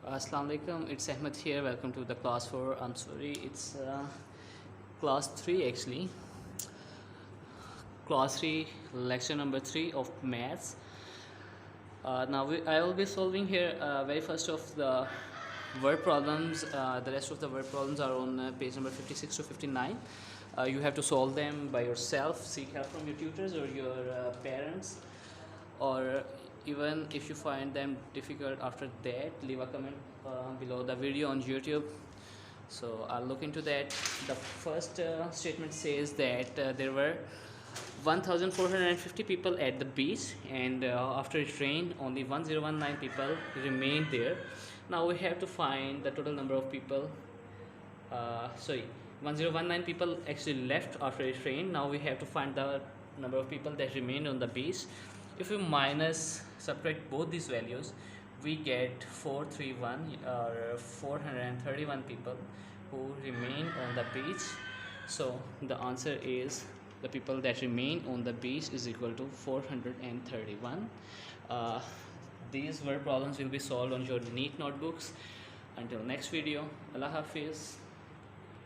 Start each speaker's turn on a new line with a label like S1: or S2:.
S1: Assalamu alaikum, it's Ahmed here. Welcome to the class 4. I'm sorry, it's class 3 actually. Class 3, lecture number 3 of maths. I will be solving here very first of the word problems. The rest of the word problems are on page number 56 to 59. You have to solve them by yourself, seek help from your tutors or your parents, or even if you find them difficult after that, leave a comment below the video on YouTube, so I'll look into that. The first statement says that there were 1450 people at the beach, and after it rained only 1019 people remained there. Now we have to find the total number of people. 1019 people actually left after it rained. Now we have to find the number of people that remained on the beach. If we subtract both these values, we get 431 or 431 people who remain on the beach. So the answer is the people that remain on the beach is equal to 431. These word problems will be solved on your neat notebooks. Until next video, Allah Hafiz.